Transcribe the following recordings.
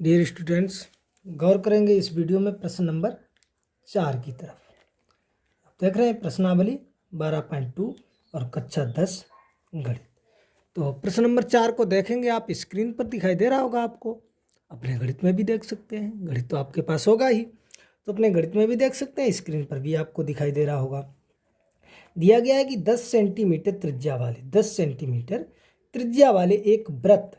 Dear students, गौर करेंगे इस video में प्रश्न नंबर 4 की तरफ। आप देख रहे हैं प्रश्नावली 12.2 और कक्षा 10 गणित। तो प्रश्न नंबर 4 को देखेंगे, आप स्क्रीन पर दिखाई दे रहा होगा आपको। अपने गणित में भी देख सकते हैं, गणित तो आपके पास होगा ही, तो अपने गणित में भी देख सकते हैं, स्क्रीन पर भी आपको दिखाई दे रहा होगा। दिया गया है कि 10 सेंटीमीटर त्रिज्या वाले एक वृत्त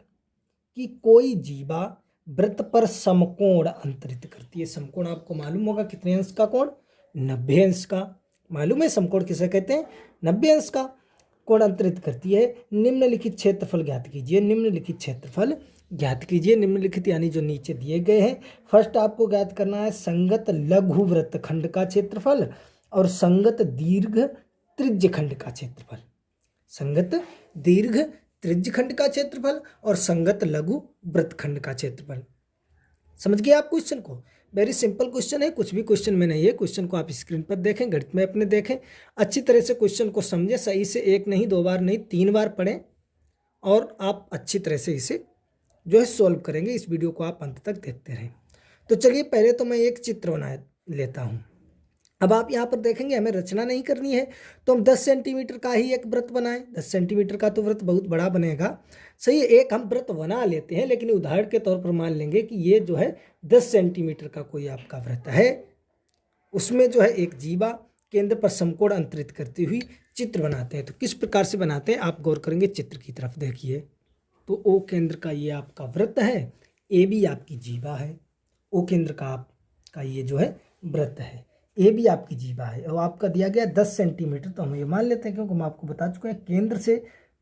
की कोई जीवा वृत्त पर समकोण अंतरित करती है। समकोण आपको मालूम होगा कितने अंश का कोण? 90 अंश का। मालूम है समकोण किसे कहते हैं? 90 अंश का कोण अंतरित करती है। निम्नलिखित क्षेत्रफल ज्ञात कीजिए। निम्नलिखित क्षेत्रफल ज्ञात कीजिए। निम्नलिखित यानी जो नीचे दिए गए हैं। फर्स्ट आपको ज्ञात करना है संगत लघु वृत्तखंड का क्षेत्रफल और संगत दीर्घ त्रिज्यखंड का क्षेत्रफल। संगत दीर्घ त्रिज्यखंड का क्षेत्रफल और संगत लघु वृत्तखंड का क्षेत्रफल। समझ गए आप क्वेश्चन को? वेरी सिंपल क्वेश्चन है, कुछ भी क्वेश्चन में नहीं है। क्वेश्चन को आप स्क्रीन पर देखें, गणित में अपने देखें, अच्छी तरह से क्वेश्चन को समझें, सही से, एक नहीं, 2 बार नहीं, 3 बार पढ़ें और आप अच्छी तरह से इसे जो है सोल्व करेंगे। इस वीडियो को आप अंत तक देखते रहें। तो चलिए पहले तो मैं एक चित्र बना लेता हूँ। अब आप यहाँ पर देखेंगे, हमें रचना नहीं करनी है, तो हम 10 सेंटीमीटर का ही एक वृत्त बनाएं। 10 सेंटीमीटर का तो वृत्त बहुत बड़ा बनेगा, सही है। एक हम वृत्त बना लेते हैं, लेकिन उदाहरण के तौर पर मान लेंगे कि ये जो है 10 सेंटीमीटर का कोई आपका वृत्त है। उसमें जो है एक जीवा केंद्र पर समकोण अंतरित करती हुई चित्र बनाते हैं। तो किस प्रकार से बनाते हैं आप गौर करेंगे, चित्र की तरफ देखिए। तो ओ केंद्र का ये आपका वृत्त है, ए बी आपकी जीवा है। ओ केंद्र का आपका ये जो है वृत्त है, ए भी आपकी जीवा है और आपका दिया गया 10 सेंटीमीटर। तो हम ये मान लेते हैं, क्योंकि हम आपको बता चुके हैं केंद्र से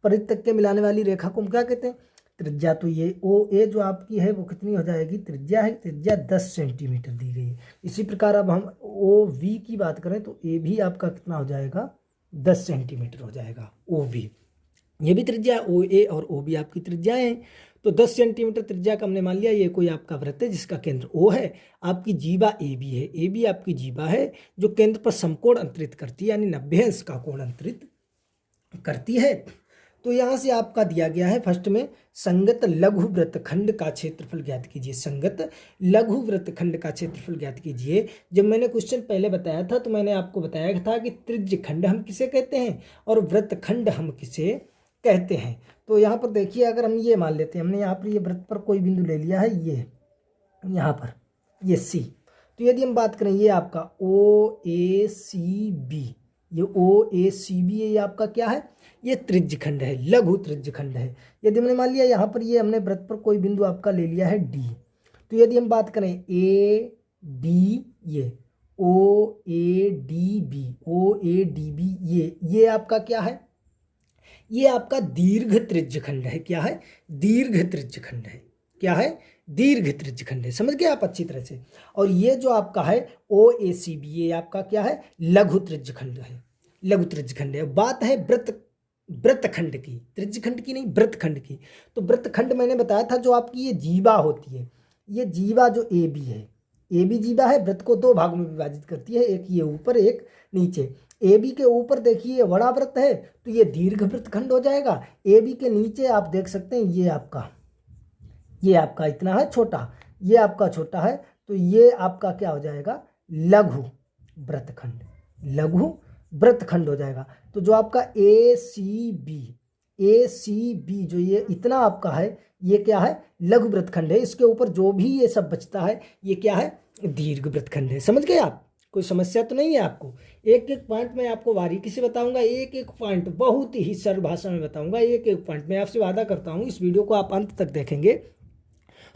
परिधि तक के मिलाने वाली रेखा को हम क्या कहते हैं? त्रिज्या। तो ये ओ ए जो आपकी है वो कितनी हो जाएगी? त्रिज्या है, त्रिज्या 10 सेंटीमीटर दी गई है। इसी प्रकार अब हम ओ वी की बात करें तो ए भी आपका कितना हो जाएगा? 10 सेंटीमीटर हो जाएगा ओ वी। ये भी त्रिज्या, ओ ए और ओ बी आपकी त्रिज्याएं हैं। तो 10 सेंटीमीटर त्रिज्या का हमने मान लिया ये कोई आपका वृत्त है जिसका केंद्र ओ है। आपकी जीवा ए बी है, ए बी आपकी जीवा है जो केंद्र पर समकोण अंतरित करती है, यानी 90 अंश का कोण अंतरित करती है। तो यहाँ से आपका दिया गया है फर्स्ट में संगत लघु वृत्तखंड का क्षेत्रफल ज्ञात कीजिए। संगत लघु वृत्तखंड का क्षेत्रफल ज्ञात कीजिए। जब मैंने क्वेश्चन पहले बताया था तो मैंने आपको बताया था कि त्रिज्यखंड हम किसे कहते हैं और वृत्तखंड हम किसे कहते हैं। तो यहाँ पर देखिए, अगर हम ये मान लेते हैं, हमने यहाँ पर ये वृत्त पर कोई बिंदु ले लिया है, ये यहाँ पर ये सी। तो यदि हम बात करें ये आपका ओ ए सी बी, ये ओ ए सी बी, ये आपका क्या है? ये त्रिज्यखंड है, लघु त्रिज्यखंड है। यदि हमने मान लिया यहाँ पर ये हमने वृत्त पर कोई बिंदु आपका ले लिया है डी, तो यदि हम बात करें ए बी, ये O A D B, O A D B, ये आपका क्या है? ये आपका दीर्घ त्रिज्यखंड है। क्या है? दीर्घ त्रिज्यखंड है। क्या है? दीर्घ त्रिज्यखंड है। समझ गए आप अच्छी तरह से। और ये जो आपका है ओ ए सी बी, ये आपका क्या है? लघु त्रिज्यखंड है, लघु त्रिज्यखंड है। बात है वृत्तखंड की, त्रिज्यखंड की नहीं, वृत्तखंड की। तो वृत्तखंड मैंने बताया था जो आपकी ये जीवा होती है, ये जीवा जो ए बी है, ए बी जीवा है, वृत्त को 2 भागों में विभाजित करती है, एक ये ऊपर एक नीचे। ए बी के ऊपर देखिए ये बड़ा वृत्त है तो ये दीर्घ वृत्तखंड हो जाएगा। ए बी के नीचे आप देख सकते हैं ये आपका इतना है छोटा, ये आपका छोटा है, तो ये आपका क्या हो जाएगा? लघु वृत्तखंड, लघु वृत्तखंड हो जाएगा। तो जो आपका ए सी बी जो ये इतना आपका है, ये क्या है? लघु वृत्तखंड है। इसके ऊपर जो भी ये सब बचता है ये क्या है? दीर्घ वृत्तखंड है। समझ गए आप? कोई समस्या तो नहीं है आपको? एक एक पॉइंट मैं आपको बारीकी से बताऊंगा, एक एक पॉइंट बहुत ही सरल भाषा में बताऊंगा, एक एक पॉइंट। मैं आपसे वादा करता हूं इस वीडियो को आप अंत तक देखेंगे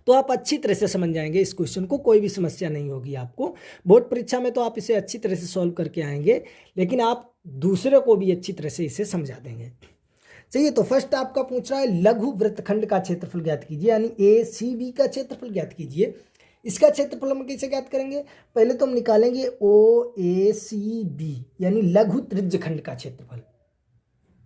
तो आप अच्छी तरह से समझ जाएंगे इस क्वेश्चन को, कोई भी समस्या नहीं होगी आपको। बोर्ड परीक्षा में तो आप इसे अच्छी तरह से सॉल्व करके आएंगे, लेकिन आप दूसरे को भी अच्छी तरह से इसे समझा देंगे। चलिए, तो फर्स्ट आपका पूछ रहा है लघु वृत्तखंड का क्षेत्रफल ज्ञात कीजिए, यानी ए सी बी का क्षेत्रफल ज्ञात कीजिए। इसका क्षेत्रफल हम कैसे ज्ञात करेंगे? पहले तो हम निकालेंगे ओ ए सी बी, यानी लघु त्रिज्यखंड का क्षेत्रफल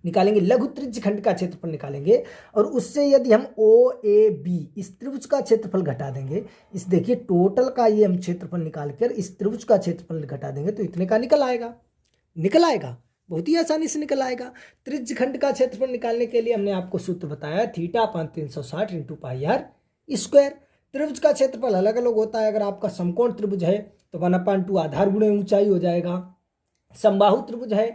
निकालेंगे, लघु त्रिज्यखंड का क्षेत्रफल निकालेंगे। और उससे यदि हम ओ ए बी इस त्रिभुज का क्षेत्रफल घटा देंगे, इस देखिए टोटल का ये हम क्षेत्रफल निकाल कर इस त्रिभुज का क्षेत्रफल घटा देंगे तो इतने का निकल आएगा, बहुत ही आसानी से निकल आएगा। त्रिज्यखंड का क्षेत्रफल निकालने के लिए हमने आपको सूत्र बताया, थीटा/360 × पाई r²। त्रिभुज का क्षेत्रफल अलग अलग होता है। अगर आपका समकोण त्रिभुज है तो 1/2 आधार गुणे ऊंचाई हो जाएगा। समबाहु त्रिभुज है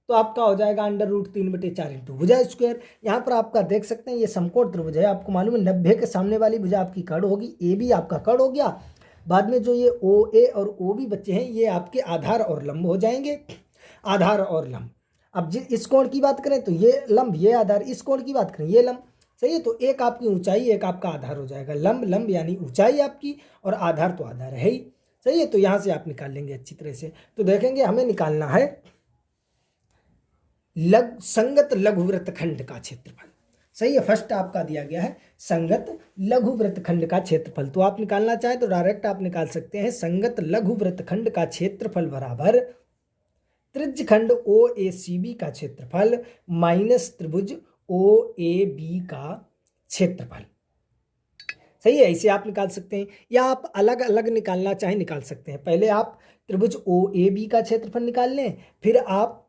तो आपका हो जाएगा √3/4 इंटू भुजा स्क्वायर। यहाँ पर आपका देख सकते हैं ये समकोण त्रिभुज है, आपको मालूम है 90 के सामने वाली भुजा आपकी कर्ण होगी, ए बी आपका कर्ण हो गया। बाद में जो ये ओ ए और ओ बी बच्चे हैं ये आपके आधार और लंब हो जाएंगे, आधार और लंब। अब इस कोण की बात करें तो ये लंब ये आधार, इस कोण की बात करें ये लंब, सही है। तो एक आपकी ऊंचाई एक आपका आधार हो जाएगा, लंब लंब यानी ऊंचाई आपकी और आधार तो आधार है ही, सही है। तो यहाँ से आप निकाल लेंगे अच्छी तरह से। तो देखेंगे हमें निकालना है संगत लघु वृत्तखंड का क्षेत्रफल, सही है। फर्स्ट आपका दिया गया है संगत लघु वृत्तखंड का क्षेत्रफल। तो आप निकालना चाहें तो डायरेक्ट आप निकाल सकते हैं संगत लघु वृत्तखंड का क्षेत्रफल बराबर त्रिज्यखंड ओ ए सी बी का क्षेत्रफल माइनस त्रिभुज ओ ए बी का क्षेत्रफल, सही है। इसे आप निकाल सकते हैं या आप अलग अलग निकालना चाहें निकाल सकते हैं। पहले आप त्रिभुज ओ ए बी का क्षेत्रफल निकाल लें, फिर आप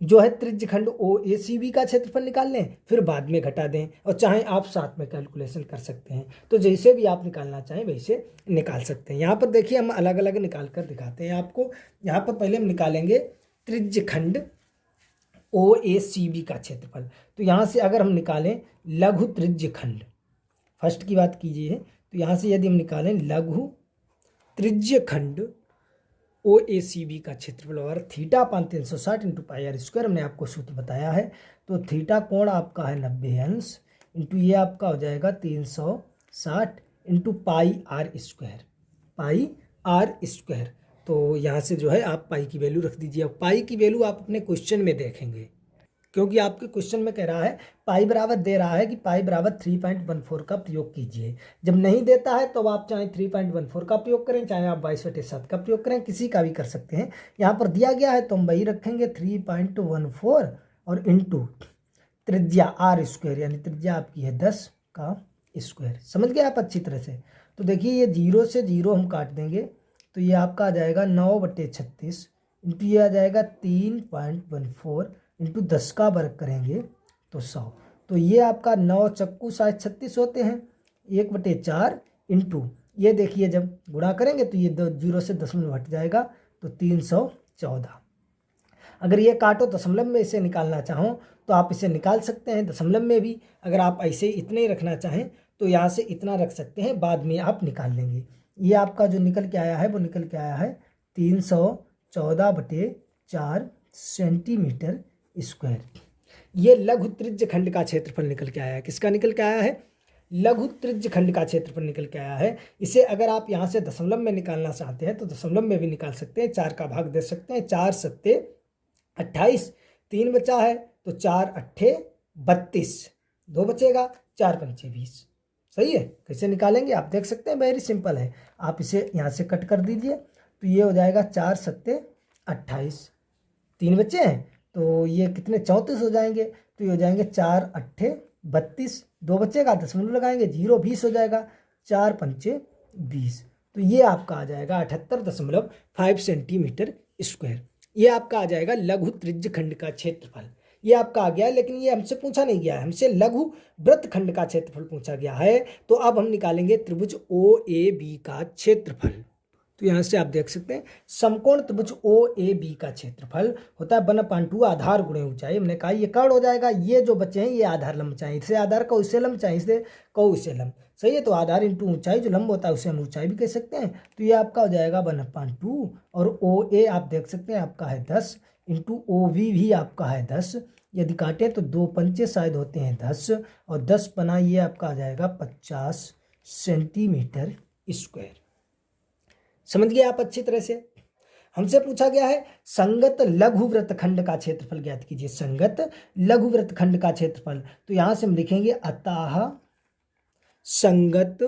जो है त्रिज्यखंड ओ ए सी बी का क्षेत्रफल निकाल लें, फिर बाद में घटा दें, और चाहे आप साथ में कैलकुलेशन कर सकते हैं। तो जैसे भी आप निकालना चाहें वैसे निकाल सकते हैं। यहाँ पर देखिए हम अलग अलग निकाल कर दिखाते हैं आपको। यहाँ पर पहले हम निकालेंगे त्रिज्यखंड ओ ए सी बी का क्षेत्रफल। तो यहाँ से अगर हम निकालें लघु त्रिज्यखंड, फर्स्ट की बात कीजिए, तो यहाँ से यदि हम निकालें लघु त्रिज्यखंड ओ ए सी बी का क्षेत्रफल और θ/360 इंटू पाई आर स्क्वायर, हमने आपको सूत्र बताया है। तो थीटा कोण आपका है 90 अंश इंटू ये आपका हो जाएगा 360 into pi are square, pi are square. तो यहाँ से जो है आप पाई की वैल्यू रख दीजिए। अब पाई की वैल्यू आप अपने क्वेश्चन में देखेंगे, क्योंकि आपके क्वेश्चन में कह रहा है पाई बराबर दे रहा है कि पाई बराबर 3.14 का प्रयोग कीजिए। जब नहीं देता है तो आप चाहे 3.14 का प्रयोग करें, चाहे आप 22/7 का प्रयोग करें, किसी का भी कर सकते हैं। यहाँ पर दिया गया है तो हम वही रखेंगे 3.14 और इंटू त्रिज्या आर स्क्वायर, यानी त्रिज्या आपकी है 10 का स्क्वायर। समझ गए आप अच्छी तरह से। तो देखिए ये 0 से 0 हम काट देंगे तो ये आपका आ जाएगा 9/36 इंटू ये आ जाएगा 3.14 इंटू 10 का वर्ग करेंगे तो 100। तो ये आपका 9 चक्कू 36 होते हैं, 1/4 इंटू ये देखिए जब गुणा करेंगे तो ये 0 से दशमलव हट जाएगा तो 314। अगर ये काटो दशमलव में इसे निकालना चाहो तो आप इसे निकाल सकते हैं दशमलव में भी। अगर आप ऐसे इतने ही रखना चाहें तो यहाँ से इतना रख सकते हैं, बाद में आप निकाल लेंगे। ये आपका जो निकल के आया है वो निकल के आया है 314/4 सेंटीमीटर स्क्वायर। ये लघु त्रिज्यखंड का क्षेत्रफल निकल के आया है। किसका निकल के आया है? लघु त्रिज्यखंड का क्षेत्रफल निकल के आया है। इसे अगर आप यहाँ से दशमलव में निकालना चाहते हैं तो दशमलव में भी निकाल सकते हैं, 4 का भाग दे सकते हैं। 4 सत्ते 28, 3 बचा है तो 4 अट्ठे 32, 2 बचेगा, 4 पंचे 20। सही है। कैसे निकालेंगे आप देख सकते हैं, वेरी सिंपल है। आप इसे यहाँ से कट कर दीजिए तो ये हो जाएगा 4 सत्ते 28, 3 बच्चे हैं तो ये कितने 34 हो जाएंगे। तो ये हो जाएंगे 4 अट्ठे 32, 2 बचेगा, दशमलव लगाएंगे 0, 20 हो जाएगा, 4 पंचे 20। तो ये आपका आ जाएगा 78.5 सेंटीमीटर स्क्वायर। ये आपका आ जाएगा लघु त्रिज्यखंड का क्षेत्रफल। ये आपका आ गया है, लेकिन ये हमसे पूछा नहीं गया है, हमसे लघु वृत्तखंड का क्षेत्रफल पूछा गया है। तो अब हम निकालेंगे त्रिभुज ओ ए बी का क्षेत्रफल। तो यहाँ से आप देख सकते हैं समकोण त्रिभुज ओ ए बी का क्षेत्रफल होता है 1/2 आधार गुणे ऊंचाई। हमने कहा ये कर्ण हो जाएगा, ये जो बचे हैं ये आधार लंब चाहिए, इसे आधार का उससे लंब चाहिए, इसे कहो इसे लंब। सही है। तो आधार इंटू ऊंचाई, जो लंब होता है उसे हम ऊंचाई भी कह सकते हैं। तो ये आपका हो जाएगा 1/2 और ओ ए आप देख सकते हैं आपका है 10 इंटू ओ वी भी आपका है 10। यदि काटें तो 2 पंचे शायद होते हैं 10 और 10 पना ये आपका आ जाएगा 50 सेंटीमीटर स्क्वायर। समझ गए आप अच्छी तरह से। हमसे पूछा गया है संगत लघु वृत्तखंड का क्षेत्रफल ज्ञात कीजिए। संगत लघु वृत्तखंड का क्षेत्रफल, तो यहां से हम लिखेंगे अतः संगत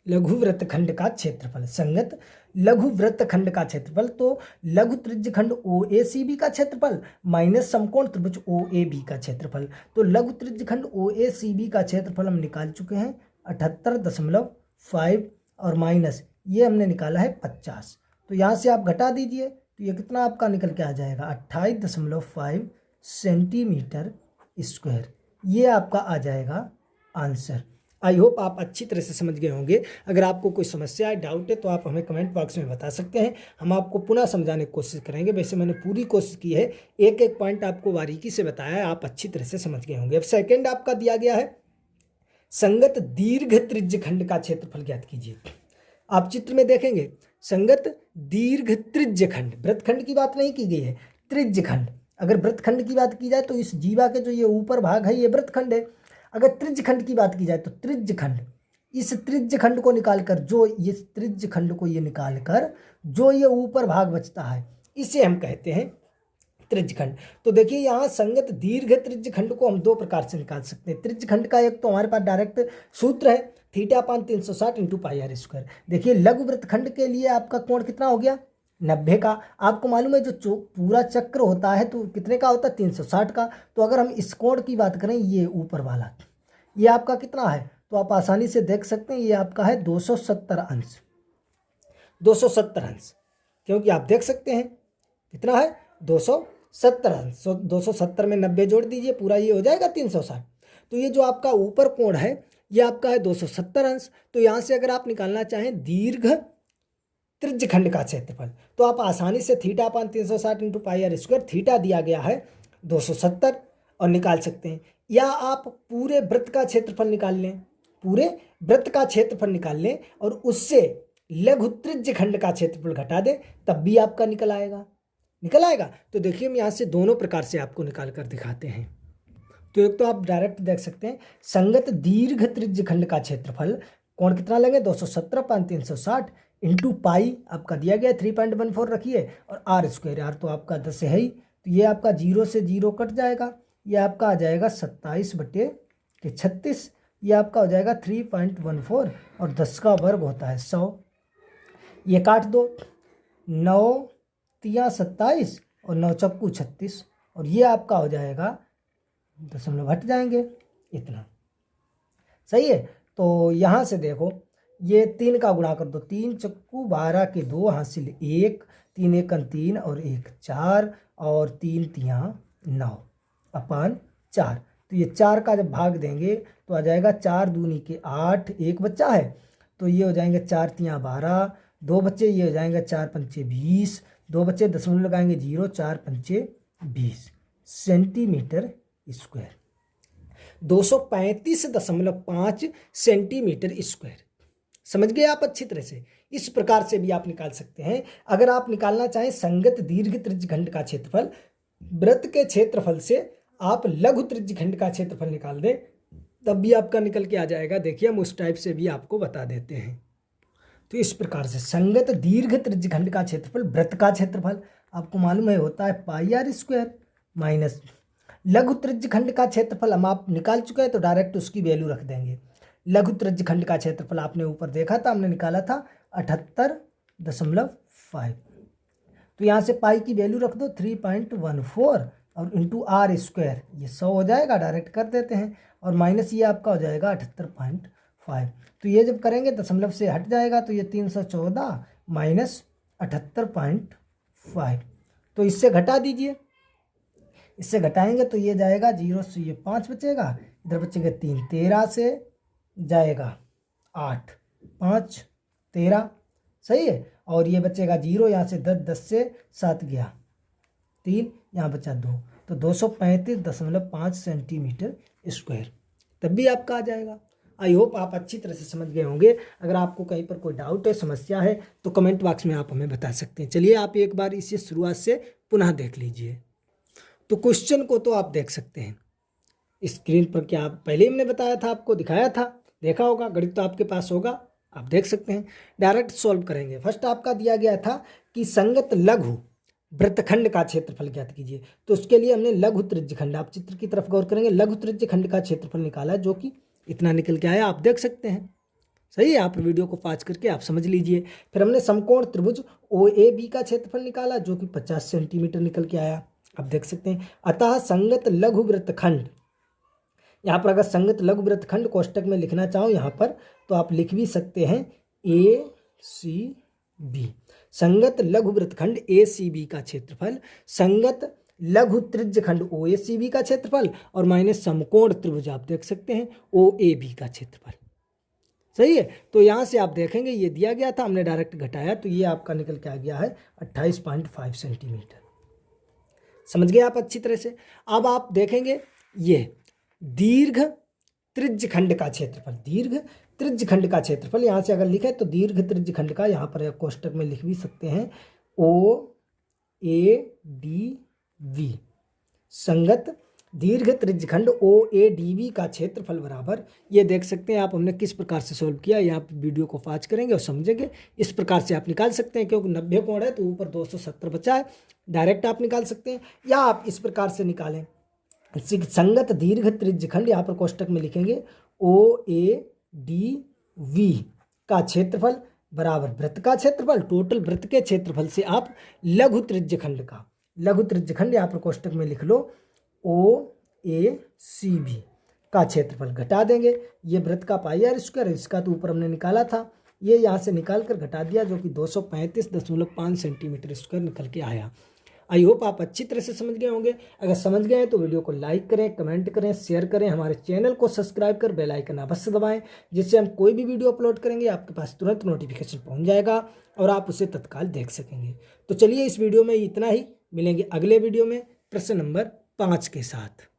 लघु वृत्तखंड का क्षेत्रफल। संगत लघु वृत्तखंड का क्षेत्रफल तो लघु त्रिज्यखंड ओ ए सी बी का क्षेत्रफल माइनस समकोण त्रिभुज ओ ए बी का क्षेत्रफल। तो लघु त्रिज्यखंड ओ ए सी बी का क्षेत्रफल हम निकाल चुके हैं 78.5 और माइनस ये हमने निकाला है 50। तो यहाँ से आप घटा दीजिए तो ये कितना आपका निकल के आ जाएगा 28.5 सेंटीमीटर स्क्वायर। ये आपका आ जाएगा आंसर। आई होप आप अच्छी तरह से समझ गए होंगे। अगर आपको कोई समस्या है, डाउट है, तो आप हमें कमेंट बॉक्स में बता सकते हैं, हम आपको पुनः समझाने की कोशिश करेंगे। वैसे मैंने पूरी कोशिश की है, एक एक पॉइंट आपको बारीकी से बताया है, आप अच्छी तरह से समझ गए होंगे। अब सेकेंड आपका दिया गया है, संगत दीर्घ त्रिज्य खंड का क्षेत्रफल ज्ञात कीजिए। आप चित्र में देखेंगे संगत दीर्घ त्रिज्य खंड, वृत्तखंड की बात नहीं की गई है, त्रिज्य खंड। अगर वृत्तखंड की बात की जाए तो इस जीवा के जो ये ऊपर भाग है ये वृत्तखंड है। अगर त्रिज्य खंड की बात की जाए तो त्रिज्य खंड, इस त्रिज्य खंड को निकालकर जो ये त्रिज्य खंड को ये निकालकर जो ये ऊपर भाग बचता है इसे हम कहते हैं त्रिज्य खंड। तो देखिए यहाँ संगत दीर्घ त्रिज्य खंड को हम दो प्रकार से निकाल सकते हैं। त्रिज्य खंड का एक तो हमारे पास डायरेक्ट सूत्र है θ/360 इंटू पाई आर स्क्वायर। देखिए लघु वृत्तखंड के लिए आपका कोण कितना हो गया, 90 का। आपको मालूम है जो पूरा चक्र होता है तो कितने का होता है, 360 का। तो अगर हम इस कोण की बात करें, ये ऊपर वाला ये आपका कितना है, तो आप आसानी से देख सकते हैं ये आपका है 270 अंश, 270 अंश, क्योंकि आप देख सकते हैं कितना है 270 अंश। 270 में 90 जोड़ दीजिए, पूरा ये हो जाएगा 360। तो ये जो आपका ऊपर कोण है ये आपका है 270 अंश। तो यहाँ से अगर आप निकालना चाहें दीर्घ त्रिज्य खंड का क्षेत्रफल, तो आप आसानी से θ/360 into pi are square, theta दिया गया है 270 और निकाल सकते हैं। या आप पूरे वृत्त का क्षेत्रफल निकाल लें, पूरे वृत्त का क्षेत्रफल निकाल लें और उससे लघु त्रिज्य खंड का क्षेत्रफल घटा दें, तब भी आपका निकल आएगा। तो देखिए हम यहाँ से दोनों प्रकार से आपको निकाल कर दिखाते हैं। तो एक तो आप डायरेक्ट देख सकते हैं संगत दीर्घ त्रिज्य खंड का क्षेत्रफल, कोण कितना लेंगे 270/360 इंटू पाई आपका दिया गया 3.14 रखिए और आर स्क्वायर, आर तो आपका 10 है ही, तो ये आपका 0 से 0 कट जाएगा, ये आपका आ जाएगा 27/36, ये आपका हो जाएगा 3.14 और 10 का वर्ग होता है 100। ये काट दो, 9 तिया 27 और 9 चक्कू 36 और ये आपका हो जाएगा दशमलव हट जाएंगे इतना, सही है। तो यहाँ से देखो ये 3 का गुणा कर दो, 3 चक्कू 12 के 2 हासिल 1, 3 एकन 3 और 1 4 और 3 तिया 9/4। तो ये 4 का जब भाग देंगे तो आ जाएगा 4 दूनी के 8, एक बच्चा है तो ये हो जाएंगे 4 तिया 12, 2 बच्चे ये हो जाएंगे 4 पंचे 20, 2 बच्चे दशमलव लगाएंगे 0, 4 पंचे 20 सेंटीमीटर स्क्वायर, 235.5 सेंटीमीटर स्क्वायर। समझ गए आप अच्छी तरह से। इस प्रकार से भी आप निकाल सकते हैं। अगर आप निकालना चाहें संगत दीर्घ त्रिज्य खंड का क्षेत्रफल, वृत्त के क्षेत्रफल से आप लघु त्रिज्य खंड का क्षेत्रफल निकाल दें, तब भी आपका निकल के आ जाएगा। देखिए हम उस टाइप से भी आपको बता देते हैं। तो इस प्रकार से संगत दीर्घ त्रिज्य खंड का क्षेत्रफल, वृत्त का क्षेत्रफल आपको मालूम है होता है पाई आर स्क्वायर माइनस लघु त्रिज्य खंड का क्षेत्रफल हम आप निकाल चुके हैं तो डायरेक्ट उसकी वैल्यू रख देंगे। लघु त्रिज्य खंड का क्षेत्रफल आपने ऊपर देखा था, हमने निकाला था 78.5। तो यहाँ से पाई की वैल्यू रख दो 3.14 और इंटू आर स्क्वायर, ये 100 हो जाएगा, डायरेक्ट कर देते हैं और माइनस ये आपका हो जाएगा 78.5। तो ये जब करेंगे दशमलव से हट जाएगा तो ये 314 माइनस 78.5। तो इससे घटा दीजिए, इससे घटाएंगे तो ये जाएगा 0 से ये 5 बचेगा, इधर बचेगा 3, 13 से जाएगा 8, 5 13, सही है। और ये बचेगा 0, यहाँ से 10, 10 से 7 गया 3, यहाँ बचा 2, तो 235.5 सेंटीमीटर स्क्वायर, तब भी आपका आ जाएगा। आई होप आप अच्छी तरह से समझ गए होंगे। अगर आपको कहीं पर कोई डाउट है, समस्या है तो कमेंट बॉक्स में आप हमें बता सकते हैं। चलिए आप एक बार इसे शुरुआत से पुनः देख लीजिए। तो क्वेश्चन को तो आप देख सकते हैं स्क्रीन पर, क्या पहले हमने बताया था, आपको दिखाया था, देखा होगा, गणित तो आपके पास होगा, आप देख सकते हैं। डायरेक्ट सॉल्व करेंगे। फर्स्ट आपका दिया गया था कि संगत लघु वृत्तखंड का क्षेत्रफल ज्ञात कीजिए। तो उसके लिए हमने लघु त्रिज्य खंड, आप चित्र की तरफ गौर करेंगे, लघु त्रिज्य खंड का क्षेत्रफल निकाला जो कि इतना निकल के आया, आप देख सकते हैं, सही है। आप वीडियो को पॉज करके आप समझ लीजिए। फिर हमने समकोण त्रिभुज OAB का क्षेत्रफल निकाला जो कि 50 सेंटीमीटर निकल के आया, आप देख सकते हैं। अतः संगत लघु वृत्तखंड, यहाँ पर अगर संगत लघु वृत्तखंड कोष्टक में लिखना चाहो यहाँ पर तो आप लिख भी सकते हैं ACB, संगत लघु वृत्तखंड ACB का क्षेत्रफल, संगत लघु त्रिज्य खंड OACB का क्षेत्रफल और माइनस समकोण त्रिभुज आप देख सकते हैं OAB का क्षेत्रफल। सही है। तो यहाँ से आप देखेंगे ये दिया गया था, हमने डायरेक्ट घटाया तो ये आपका निकल के आ गया है 28.5 सेंटीमीटर। समझ गए आप अच्छी तरह से। अब आप देखेंगे ये दीर्घ त्रिज्यखंड का क्षेत्रफल, दीर्घ त्रिज्यखंड का क्षेत्रफल यहाँ से अगर लिखे तो दीर्घ त्रिज्यखंड का, यहाँ पर कोष्टक में लिख भी सकते हैं OADV, संगत दीर्घ त्रिज्यखंड OADV का क्षेत्रफल बराबर, ये देख सकते हैं आप हमने किस प्रकार से सोल्व किया। यहाँ आप वीडियो को पॉज करेंगे और समझेंगे, इस प्रकार से आप निकाल सकते हैं। क्योंकि 90 कोण है तो ऊपर 270 बचा है, डायरेक्ट आप निकाल सकते हैं, या आप इस प्रकार से निकालें, संगत दीर्घ त्रिज्यखंड, यहाँ पर कोष्टक में लिखेंगे OADV का क्षेत्रफल बराबर वृत्त का क्षेत्रफल, टोटल वृत्त के क्षेत्रफल से आप लघु त्रिज्यखंड का, लघु त्रिज्यखंड यहाँ पर कोष्टक में लिख लो OACV का क्षेत्रफल घटा देंगे। ये वृत्त का पाई आर स्क्वायर, इसका तो ऊपर हमने निकाला था, ये यहाँ से निकाल कर घटा दिया जो कि 235.5 सेंटीमीटर स्क्वायर निकल के आया। आई होप आप अच्छी तरह से समझ गए होंगे। अगर समझ गए हैं तो वीडियो को लाइक करें, कमेंट करें, शेयर करें, हमारे चैनल को सब्सक्राइब कर बेल आइकन अवश्य दबाएं, जिससे हम कोई भी वीडियो अपलोड करेंगे आपके पास तुरंत नोटिफिकेशन पहुंच जाएगा और आप उसे तत्काल देख सकेंगे। तो चलिए इस वीडियो में इतना ही, मिलेंगे अगले वीडियो में प्रश्न नंबर 5 के साथ।